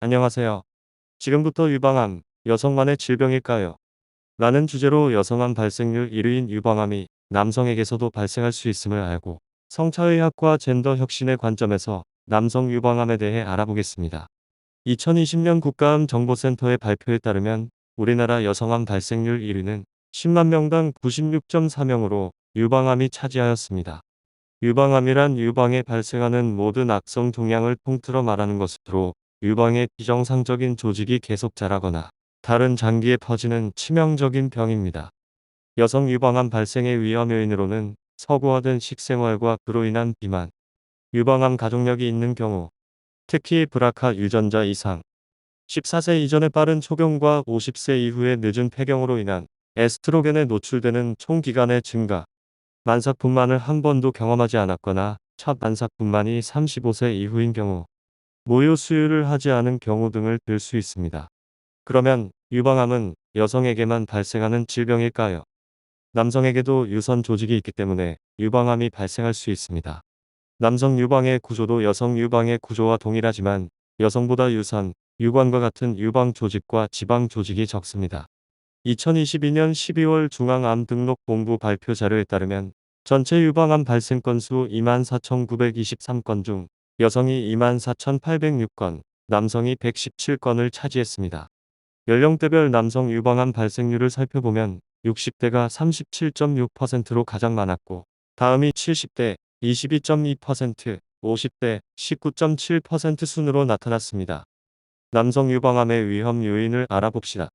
안녕하세요. 지금부터 유방암, 여성만의 질병일까요? 라는 주제로 여성암 발생률 1위인 유방암이 남성에게서도 발생할 수 있음을 알고 성차의학과 젠더 혁신의 관점에서 남성 유방암에 대해 알아보겠습니다. 2020년 국가암정보센터의 발표에 따르면 우리나라 여성암 발생률 1위는 10만 명당 96.4명으로 유방암이 차지하였습니다. 유방암이란 유방에 발생하는 모든 악성 종양을 통틀어 말하는 것으로 유방에 비정상적인 조직이 계속 자라거나 다른 장기에 퍼지는 치명적인 병입니다. 여성 유방암 발생의 위험 요인으로는 서구화된 식생활과 그로 인한 비만, 유방암 가족력이 있는 경우, 특히 브라카 유전자 이상, 14세 이전의 빠른 초경과 50세 이후의 늦은 폐경으로 인한 에스트로겐에 노출되는 총 기간의 증가, 만삭분만을 한 번도 경험하지 않았거나 첫 만삭분만이 35세 이후인 경우, 모유 수유를 하지 않은 경우 등을 들 수 있습니다. 그러면 유방암은 여성에게만 발생하는 질병일까요? 남성에게도 유선 조직이 있기 때문에 유방암이 발생할 수 있습니다. 남성 유방의 구조도 여성 유방의 구조와 동일하지만 여성보다 유선, 유관과 같은 유방 조직과 지방 조직이 적습니다. 2022년 12월 중앙암등록본부 발표 자료에 따르면 전체 유방암 발생 건수 24,923건 중 여성이 24,806건, 남성이 117건을 차지했습니다. 연령대별 남성 유방암 발생률을 살펴보면 60대가 37.6%로 가장 많았고, 다음이 70대 22.2%, 50대 19.7% 순으로 나타났습니다. 남성 유방암의 위험 요인을 알아봅시다.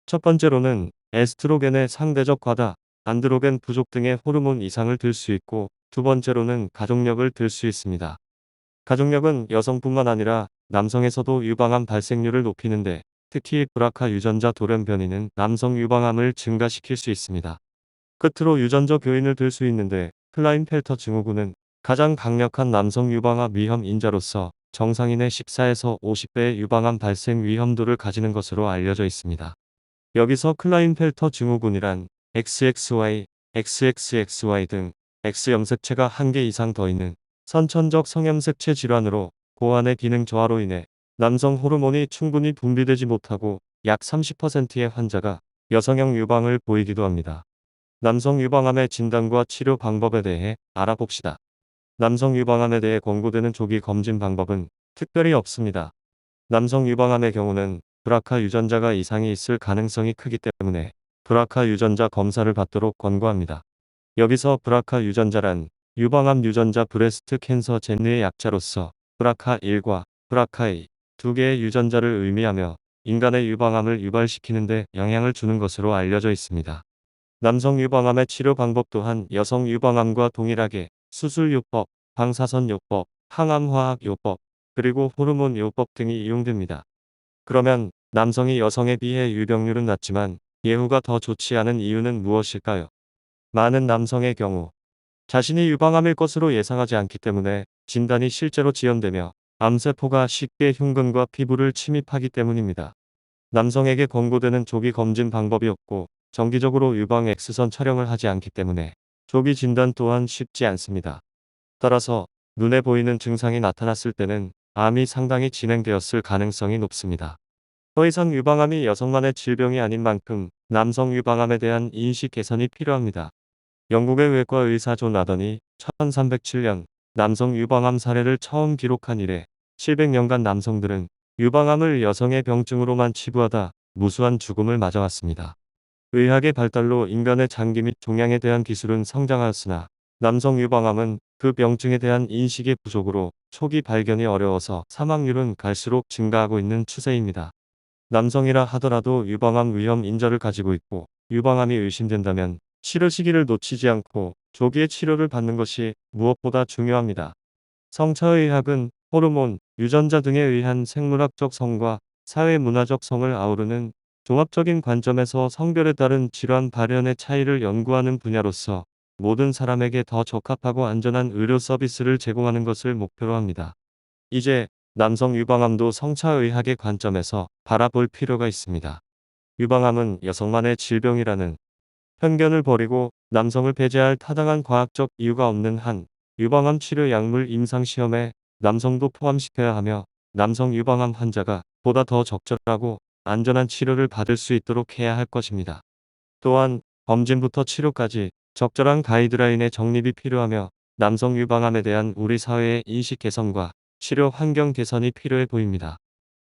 첫 번째로는 에스트로겐의 상대적 과다, 안드로겐 부족 등의 호르몬 이상을 들 수 있고, 두 번째로는 가족력을 들 수 있습니다. 가족력은 여성뿐만 아니라 남성에서도 유방암 발생률을 높이는데, 특히 브라카 유전자 돌연 변이는 남성 유방암을 증가시킬 수 있습니다. 끝으로 유전적 요인을 들 수 있는데, 클라인펠터 증후군은 가장 강력한 남성 유방암 위험 인자로서 정상인의 14에서 50배의 유방암 발생 위험도를 가지는 것으로 알려져 있습니다. 여기서 클라인펠터 증후군이란 XXY, XXXY 등 X염색체가 1개 이상 더 있는 선천적 성염색체 질환으로 고환의 기능 저하로 인해 남성 호르몬이 충분히 분비되지 못하고 약 30%의 환자가 여성형 유방을 보이기도 합니다. 남성 유방암의 진단과 치료 방법에 대해 알아봅시다. 남성 유방암에 대해 권고되는 조기 검진 방법은 특별히 없습니다. 남성 유방암의 경우는 브라카 유전자가 이상이 있을 가능성이 크기 때문에 브라카 유전자 검사를 받도록 권고합니다. 여기서 브라카 유전자란 유방암 유전자 브레스트 캔서 젠의 약자로서 브라카1과 브라카2 두 개의 유전자를 의미하며 인간의 유방암을 유발시키는 데 영향을 주는 것으로 알려져 있습니다. 남성 유방암의 치료 방법 또한 여성 유방암과 동일하게 수술요법, 방사선요법, 항암화학요법, 그리고 호르몬요법 등이 이용됩니다. 그러면 남성이 여성에 비해 유병률은 낮지만 예후가 더 좋지 않은 이유는 무엇일까요? 많은 남성의 경우 자신이 유방암일 것으로 예상하지 않기 때문에 진단이 실제로 지연되며 암세포가 쉽게 흉근과 피부를 침입하기 때문입니다. 남성에게 권고되는 조기 검진 방법이 없고 정기적으로 유방 X선 촬영을 하지 않기 때문에 조기 진단 또한 쉽지 않습니다. 따라서 눈에 보이는 증상이 나타났을 때는 암이 상당히 진행되었을 가능성이 높습니다. 더 이상 유방암이 여성만의 질병이 아닌 만큼 남성 유방암에 대한 인식 개선이 필요합니다. 영국의 외과 의사 존 아던이 1307년 남성 유방암 사례를 처음 기록한 이래 700년간 남성들은 유방암을 여성의 병증으로만 치부하다 무수한 죽음을 맞아왔습니다. 의학의 발달로 인간의 장기 및 종양에 대한 기술은 성장하였으나 남성 유방암은 그 병증에 대한 인식의 부족으로 초기 발견이 어려워서 사망률은 갈수록 증가하고 있는 추세입니다. 남성이라 하더라도 유방암 위험 인자를 가지고 있고 유방암이 의심된다면 치료 시기를 놓치지 않고 조기에 치료를 받는 것이 무엇보다 중요합니다. 성차의학은 호르몬, 유전자 등에 의한 생물학적 성과 사회문화적 성을 아우르는 종합적인 관점에서 성별에 따른 질환 발현의 차이를 연구하는 분야로서 모든 사람에게 더 적합하고 안전한 의료 서비스를 제공하는 것을 목표로 합니다. 이제 남성 유방암도 성차의학의 관점에서 바라볼 필요가 있습니다. 유방암은 여성만의 질병이라는 편견을 버리고 남성을 배제할 타당한 과학적 이유가 없는 한 유방암 치료 약물 임상시험에 남성도 포함시켜야 하며 남성 유방암 환자가 보다 더 적절하고 안전한 치료를 받을 수 있도록 해야 할 것입니다. 또한 검진부터 치료까지 적절한 가이드라인의 정립이 필요하며 남성 유방암에 대한 우리 사회의 인식 개선과 치료 환경 개선이 필요해 보입니다.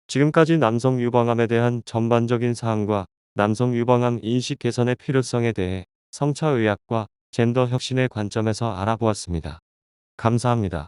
지금까지 남성 유방암에 대한 전반적인 사항과 남성 유방암 인식 개선의 필요성에 대해 성차의학과 젠더 혁신의 관점에서 알아보았습니다. 감사합니다.